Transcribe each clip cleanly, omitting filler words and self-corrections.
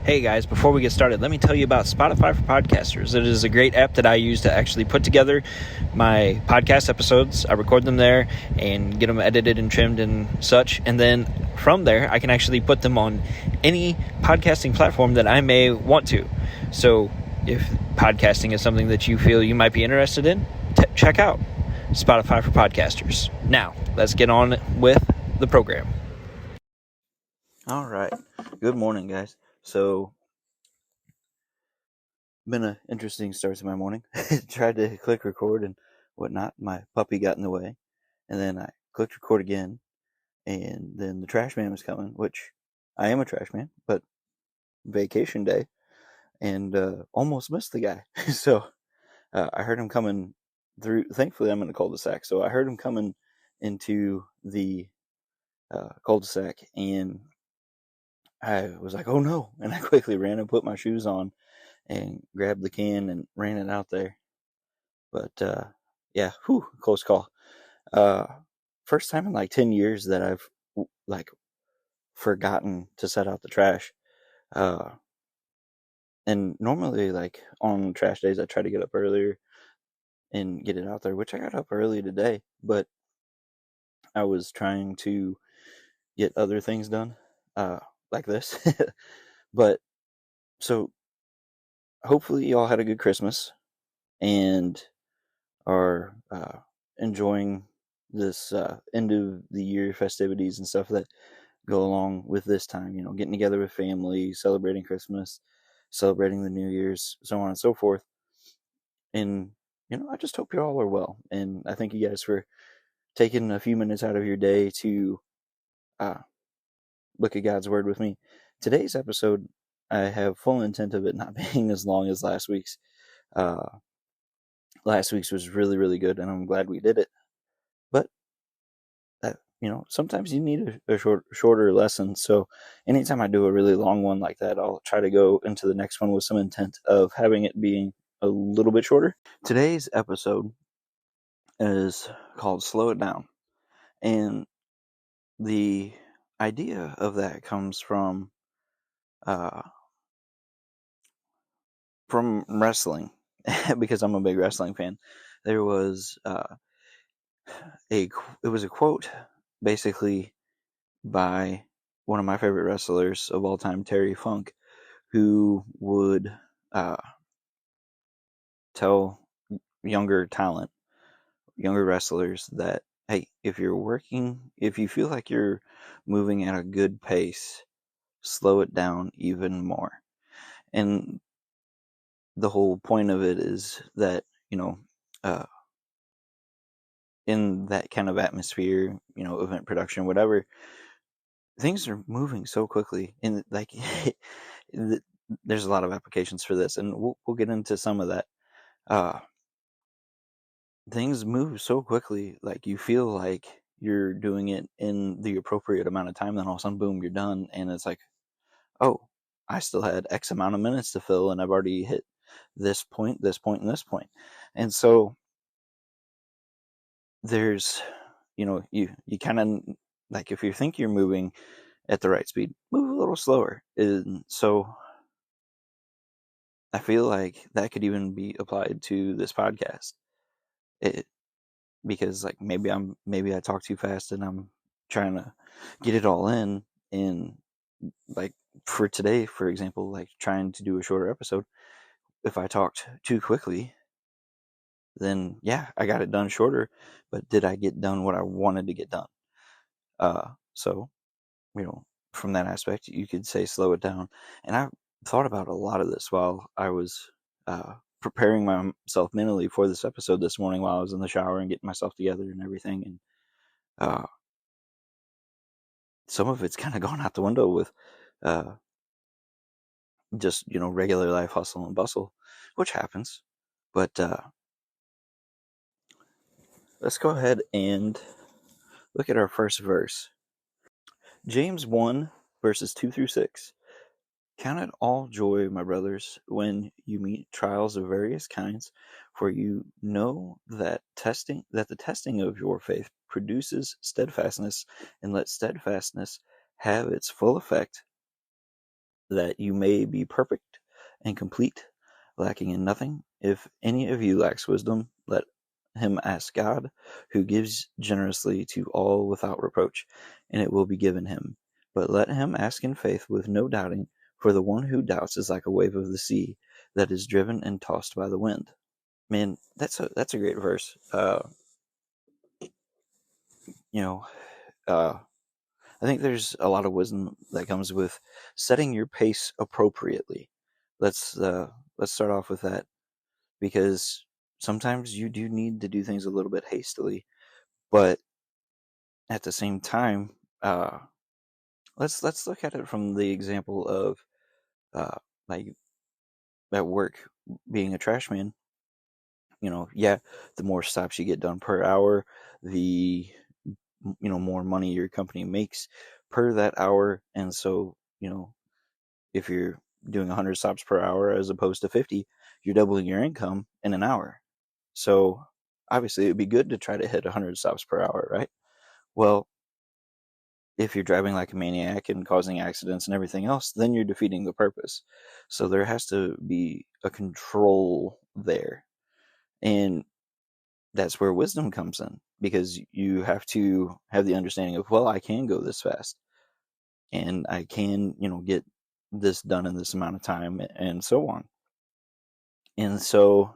Hey guys, before we get started, let me tell you about Spotify for Podcasters. It is a great app that I use to actually put together my podcast episodes. I record them there and get them edited and trimmed and such. And then from there, I can actually put them on any podcasting platform that I may want to. So if podcasting is something that you feel you might be interested in, check out Spotify for Podcasters. Now, let's get on with the program. All right. Good morning, guys. So, been an interesting start to my morning. Tried to click record and whatnot. My puppy got in the way, and then I clicked record again, and then the trash man was coming, which I am a trash man, but vacation day, and almost missed the guy. So I heard him coming through. Thankfully, I'm in a cul-de-sac, so I heard him coming into the cul-de-sac, and I was like, "Oh no!" And I quickly ran and put my shoes on and grabbed the can and ran it out there. But yeah, close call. First time in like 10 years that I've like forgotten to set out the trash. And normally like on trash days I try to get up earlier and get it out there, which I got up early today, but I was trying to get other things done, like this. But so hopefully y'all had a good Christmas and are enjoying this end of the year festivities and stuff that go along with this time, getting together with family, celebrating Christmas, celebrating the New Year's, so on and so forth. And I just hope you all are well, and I thank you guys for taking a few minutes out of your day to look at God's Word with me. Today's episode, I have full intent of it not being as long as last week's. Last week's was really, really good, and I'm glad we did it. But sometimes you need a shorter lesson. So anytime I do a really long one like that, I'll try to go into the next one with some intent of having it being a little bit shorter. Today's episode is called Slow It Down. And the idea of that comes from wrestling, because I'm a big wrestling fan. There was it was a quote basically by one of my favorite wrestlers of all time, Terry Funk, who would tell younger wrestlers that, hey, if you feel like you're moving at a good pace, slow it down even more. And the whole point of it is that, in that kind of atmosphere, event production, whatever, things are moving so quickly, and like there's a lot of applications for this, and we'll get into some of that. Things move so quickly, like you feel like you're doing it in the appropriate amount of time, then all of a sudden, boom, you're done, and it's like, oh, I still had X amount of minutes to fill, and I've already hit this point, this point, and this point. And so there's, you kind of, like, if you think you're moving at the right speed, move a little slower. And so I feel like that could even be applied to this podcast. Because like maybe I talk too fast and I'm trying to get it all in. And like for today, for example, like trying to do a shorter episode, if I talked too quickly, then yeah, I got it done shorter, but did I get done what I wanted to get done? So from that aspect, you could say slow it down. And I thought about a lot of this while I was preparing myself mentally for this episode this morning, while I was in the shower and getting myself together and everything. And some of it's kind of gone out the window with just regular life hustle and bustle, which happens. But let's go ahead and look at our first verse. James 1 verses 2 through 6. Count it all joy, my brothers, when you meet trials of various kinds, for you know that the testing of your faith produces steadfastness, and let steadfastness have its full effect, that you may be perfect and complete, lacking in nothing. If any of you lacks wisdom, let him ask God, who gives generously to all without reproach, and it will be given him. But let him ask in faith with no doubting, for the one who doubts is like a wave of the sea that is driven and tossed by the wind. Man, that's a great verse. You know, uh, I think there's a lot of wisdom that comes with setting your pace appropriately. Let's start off with that, because sometimes you do need to do things a little bit hastily, but at the same time, uh, let's look at it from the example of uh, like at work, being a trash man. Yeah, the more stops you get done per hour, the more money your company makes per that hour, and so if you're doing 100 stops per hour as opposed to 50, you're doubling your income in an hour. So obviously, it'd be good to try to hit 100 stops per hour, right? Well, if you're driving like a maniac and causing accidents and everything else, then you're defeating the purpose. So there has to be a control there. And that's where wisdom comes in, because you have to have the understanding of, well, I can go this fast and I can, get this done in this amount of time, and so on. And so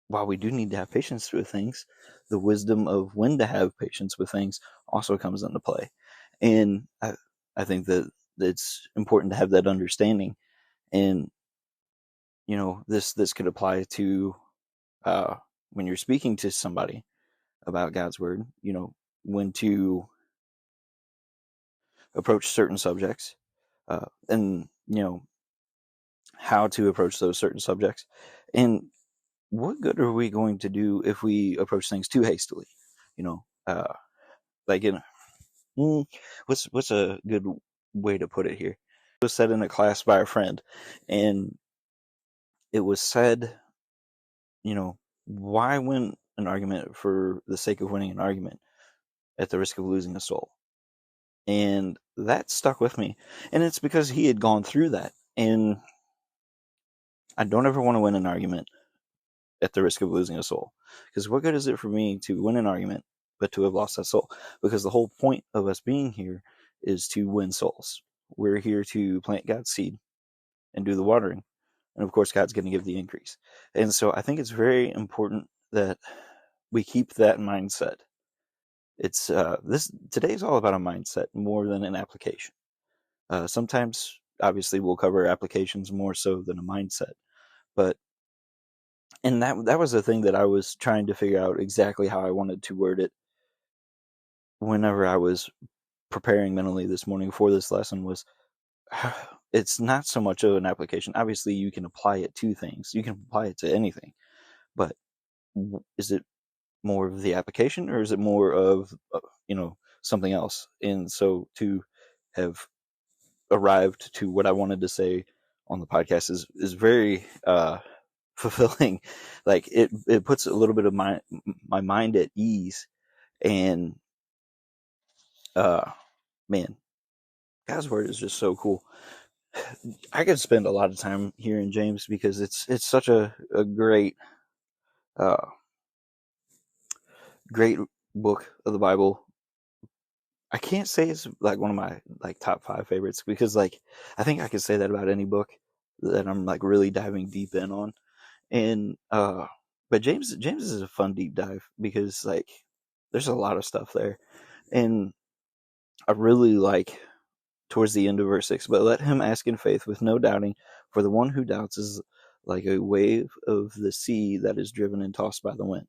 while we do need to have patience with things, the wisdom of when to have patience with things also comes into play. And I think that it's important to have that understanding. And, this could apply to when you're speaking to somebody about God's word, when to approach certain subjects, and, how to approach those certain subjects. And what good are we going to do if we approach things too hastily? You know, uh, like what's a good way to put it here? It was said in a class by a friend, and it was said, why win an argument for the sake of winning an argument at the risk of losing a soul? And that stuck with me, and it's because he had gone through that. And I don't ever want to win an argument at the risk of losing a soul. Because what good is it for me to win an argument but to have lost that soul? Because the whole point of us being here is to win souls. We're here to plant God's seed and do the watering. And of course, God's going to give the increase. And so I think it's very important that we keep that mindset. It's this today's all about a mindset more than an application. Sometimes, obviously, we'll cover applications more so than a mindset, but and that was the thing that I was trying to figure out exactly how I wanted to word it whenever I was preparing mentally this morning for this lesson. Was it's not so much of an application. Obviously, you can apply it to things. You can apply it to anything, but is it more of the application, or is it more of something else? And so to have arrived to what I wanted to say on the podcast is very fulfilling. Like it puts a little bit of my mind at ease. And man, God's word is just so cool. I could spend a lot of time here in James, because it's such a great uh, great book of the Bible. I can't say it's like one of my like top 5 favorites, because like I think I could say that about any book that I'm like really diving deep in on. And but James is a fun deep dive, because like there's a lot of stuff there. And I really like towards the end of verse 6, but let him ask in faith with no doubting, for the one who doubts is like a wave of the sea that is driven and tossed by the wind.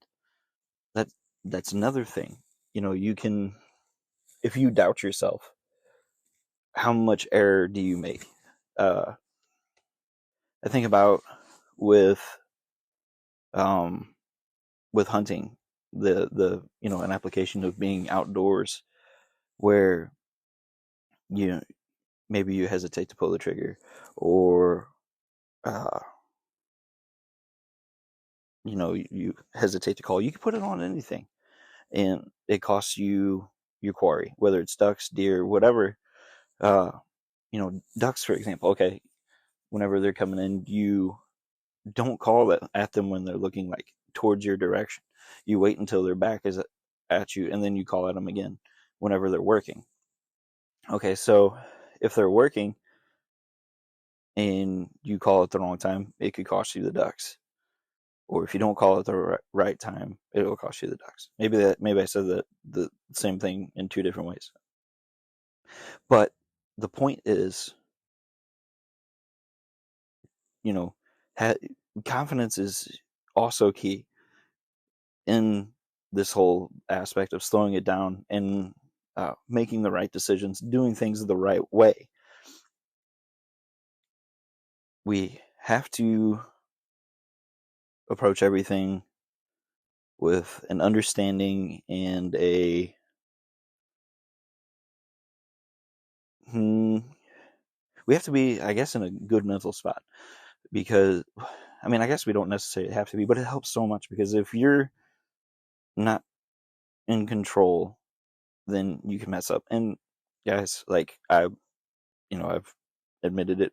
That's another thing. You can, if you doubt yourself, how much error do you make? I think about with um with hunting, the an application of being outdoors, where you know, maybe you hesitate to pull the trigger, or uh, you hesitate to call. You can put it on anything, and it costs you your quarry, whether it's ducks, deer, whatever. ducks, for example. Okay, whenever they're coming in, you don't call at them when they're looking like towards your direction. You wait until their back is at you, and then you call at them again whenever they're working. Okay, so if they're working and you call at the wrong time, it could cost you the ducks. Or if you don't call at the right time, it will cost you the ducks. Maybe I said the same thing in two different ways. But the point is, confidence is also key in this whole aspect of slowing it down and making the right decisions, doing things the right way. We have to approach everything with an understanding and we have to be, I guess, in a good mental spot, because I guess we don't necessarily have to be, but it helps so much, because if you're not in control, then you can mess up. And guys, like I've admitted it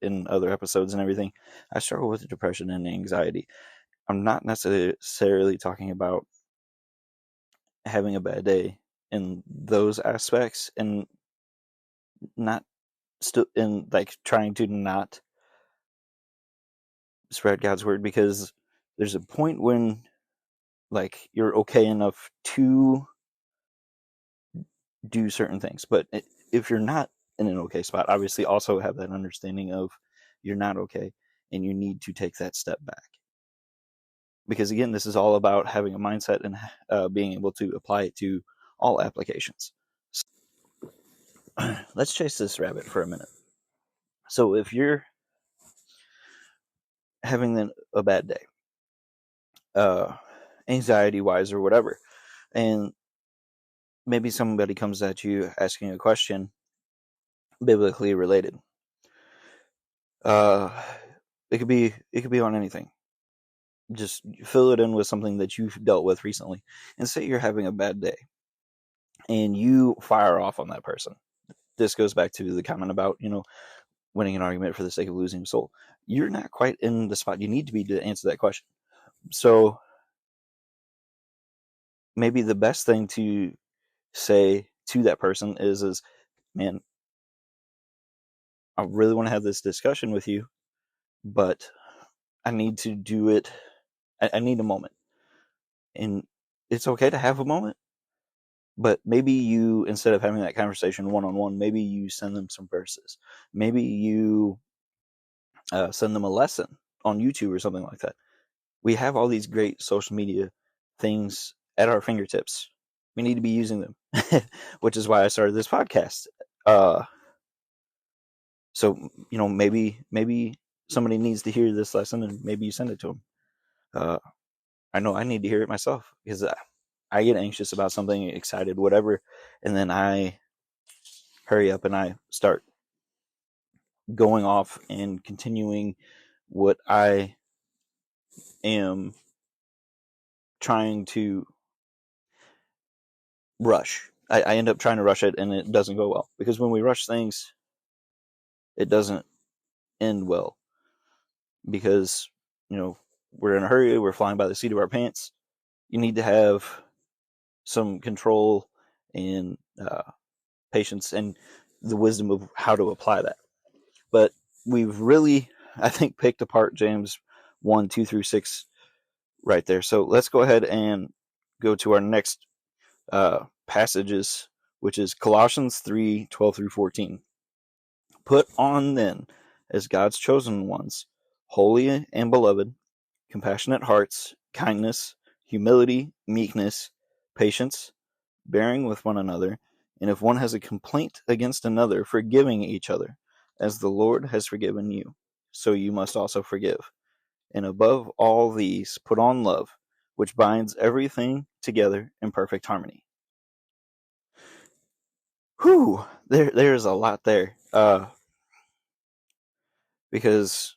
in other episodes and everything, I struggle with depression and anxiety. I'm not necessarily talking about having a bad day in those aspects, and not still in like trying to not spread God's word, because there's a point when like you're okay enough to do certain things, but if you're not in an okay spot, obviously also have that understanding of you're not okay and you need to take that step back, because again, this is all about having a mindset and being able to apply it to all applications. So, let's chase this rabbit for a minute. So if you're having a bad day, anxiety wise or whatever, and maybe somebody comes at you asking a question biblically related, it could be on anything. Just fill it in with something that you've dealt with recently, and say you're having a bad day and you fire off on that person. This goes back to the comment about winning an argument for the sake of losing a soul. You're not quite in the spot you need to be to answer that question. So maybe the best thing to say to that person is, man, I really want to have this discussion with you, but I need to do it. I need a moment. And it's okay to have a moment, but maybe you, instead of having that conversation one-on-one, maybe you send them some verses. Maybe you send them a lesson on YouTube or something like that. We have all these great social media things at our fingertips. We need to be using them, which is why I started this podcast. So maybe somebody needs to hear this lesson, and maybe you send it to them. I know I need to hear it myself, because I get anxious about something, excited, whatever, and then I hurry up and I start going off and continuing what I am trying to rush. I end up trying to rush it, and it doesn't go well, because when we rush things, it doesn't end well, because we're in a hurry, we're flying by the seat of our pants. You need to have some control and patience and the wisdom of how to apply that. But we've really, I think, picked apart James 1, 2 through 6 right there. So let's go ahead and go to our next passages, which is Colossians 3, 12 through 14. Put on then, as God's chosen ones, holy and beloved, compassionate hearts, kindness, humility, meekness, patience, bearing with one another, and if one has a complaint against another, forgiving each other, as the Lord has forgiven you, so you must also forgive. And above all these, put on love, which binds everything together in perfect harmony. Whew, there's a lot there, because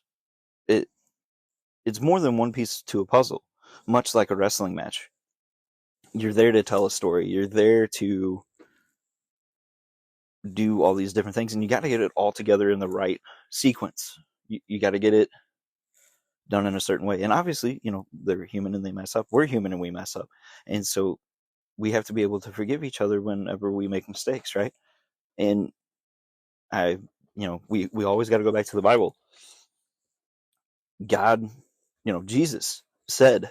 it's more than one piece to a puzzle, much like a wrestling match. You're there to tell a story. You're there to do all these different things, and you got to get it all together in the right sequence. You got to get it done in a certain way. And obviously, they're human and they mess up. We're human and we mess up. And so we have to be able to forgive each other whenever we make mistakes, right? And we always got to go back to the Bible. God, Jesus said,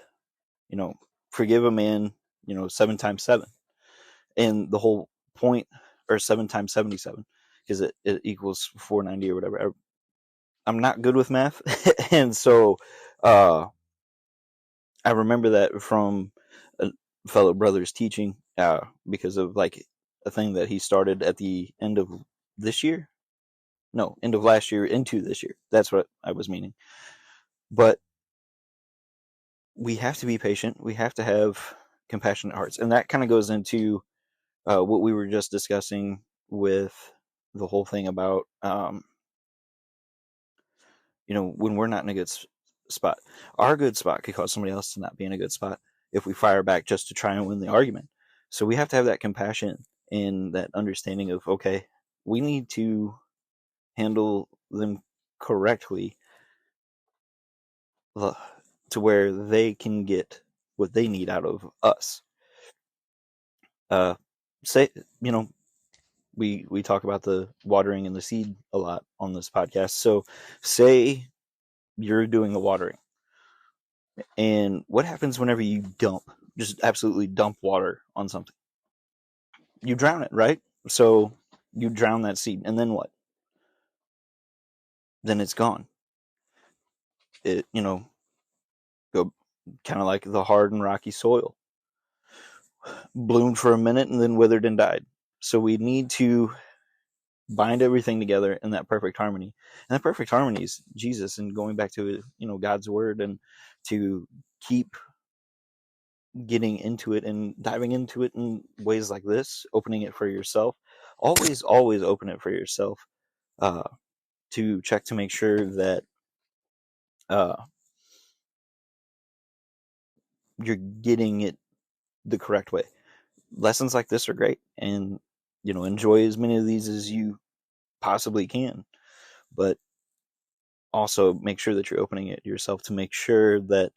forgive a man, 7 times 7. And the whole point, or 7 times 77, because it equals 490 or whatever. I'm not good with math. And so I remember that from a fellow brother's teaching, because of like a thing that he started at the end of this year. No, end of last year into this year. That's what I was meaning. But we have to be patient. We have to have compassionate hearts. And that kind of goes into what we were just discussing with the whole thing about, when we're not in a good spot. Our good spot could cause somebody else to not be in a good spot if we fire back just to try and win the argument. So we have to have that compassion and that understanding of, okay, we need to handle them correctly to where they can get what they need out of us. Say, we talk about the watering and the seed a lot on this podcast. So say you're doing the watering, and what happens whenever you just absolutely dump water on something? You drown it, right? So you drown that seed, and then what? Then it's gone. It, go kind of like the hard and rocky soil. Bloomed for a minute and then withered and died. So we need to bind everything together in that perfect harmony. And that perfect harmony is Jesus, and going back to, God's word, and to keep getting into it and diving into it in ways like this, opening it for yourself. Always open it for yourself, to check to make sure that you're getting it the correct way. Lessons like this are great, and enjoy as many of these as you possibly can, but also make sure that you're opening it yourself to make sure that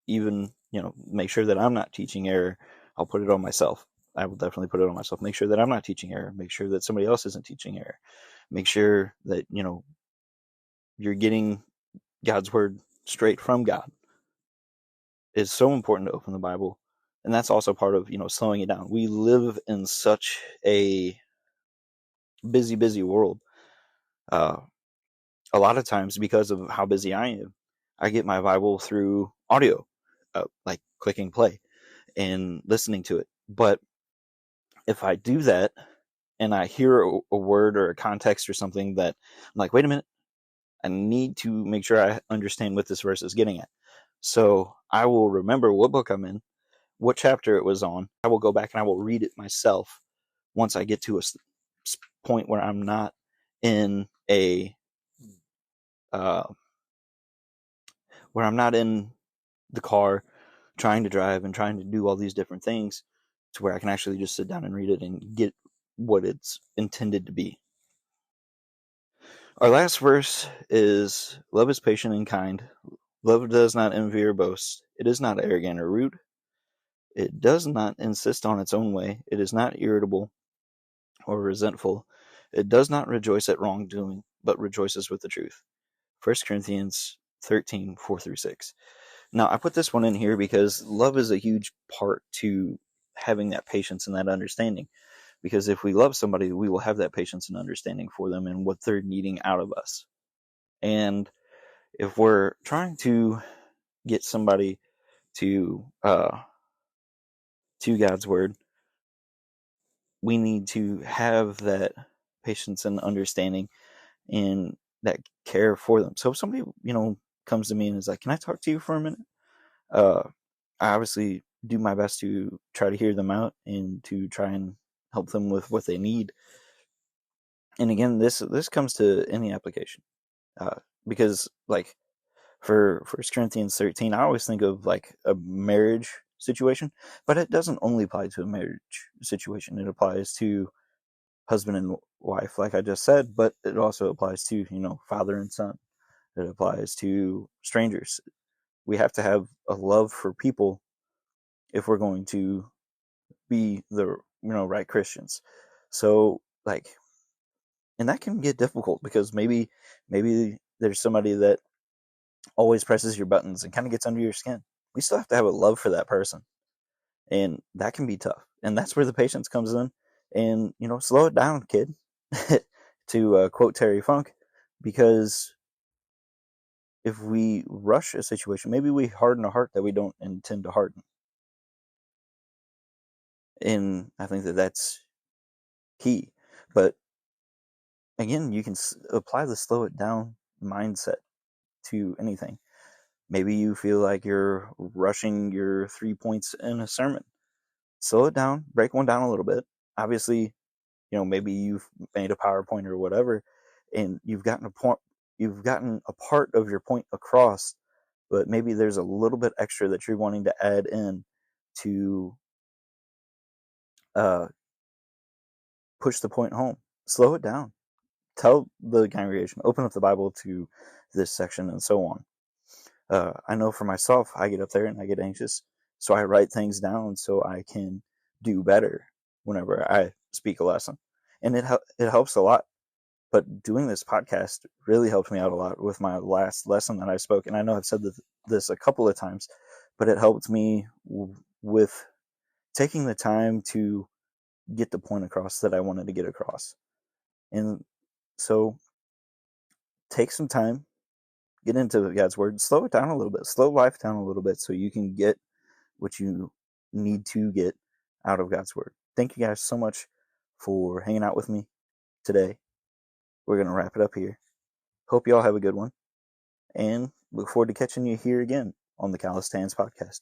make sure that I'm not teaching error. I'll put it on myself. I will definitely put it on myself. Make sure that I'm not teaching error. Make sure that somebody else isn't teaching error. Make sure that, you're getting God's word straight from God. It's so important to open the Bible. And that's also part of, slowing it down. We live in such a busy world. A lot of times, because of how busy I am, I get my Bible through audio, like clicking play and listening to it. But if I do that and I hear a word or a context or something that I'm like, wait a minute, I need to make sure I understand what this verse is getting at. So I will remember what book I'm in, what chapter it was on. I will go back and I will read it myself once I get to a point where I'm not in where I'm not in the car trying to drive and trying to do all these different things, to where I can actually just sit down and read it and get what it's intended to be. Our last verse is, love is patient and kind. Love does not envy or boast. It is not arrogant or rude. It does not insist on its own way. It is not irritable or resentful. It does not rejoice at wrongdoing, but rejoices with the truth. 1 Corinthians 13, 4-6. Now, I put this one in here because love is a huge part to having that patience and that understanding. Because if we love somebody, we will have that patience and understanding for them and what they're needing out of us. And if we're trying to get somebody to God's word, we need to have that patience and understanding and that care for them. So if somebody, comes to me and is like, can I talk to you for a minute? I obviously do my best to try to hear them out and to try and help them with what they need. And again, this comes to any application, because like for 1 Corinthians 13, I always think of like a marriage situation, but it doesn't only apply to a marriage situation. It applies to husband and wife, like I just said, but it also applies to, father and son. It applies to strangers. We have to have a love for people if we're going to be the, right Christians. So, like, and that can get difficult because maybe there's somebody that always presses your buttons and kind of gets under your skin. We still have to have a love for that person, and that can be tough. And that's where the patience comes in. And slow it down, kid, to quote Terry Funk, because if we rush a situation, maybe we harden a heart that we don't intend to harden. And I think that that's key. But again, you can apply the slow it down mindset to anything. Maybe you feel like you're rushing your 3 points in a sermon. Slow it down, break one down a little bit. Obviously, maybe you've made a PowerPoint or whatever, and you've gotten a part of your point across, but maybe there's a little bit extra that you're wanting to add in to push the point home. Slow it down. Tell the congregation, open up the Bible to this section, and so on. I know for myself, I get up there and I get anxious, so I write things down so I can do better whenever I speak a lesson, and it helps a lot. But doing this podcast really helped me out a lot with my last lesson that I spoke, and I know I've said this a couple of times, but it helped me with taking the time to get the point across that I wanted to get across. And so take some time, get into God's word, slow it down a little bit, slow life down a little bit so you can get what you need to get out of God's word. Thank you guys so much for hanging out with me today. We're going to wrap it up here. Hope you all have a good one, and look forward to catching you here again on the Calloused Hands podcast.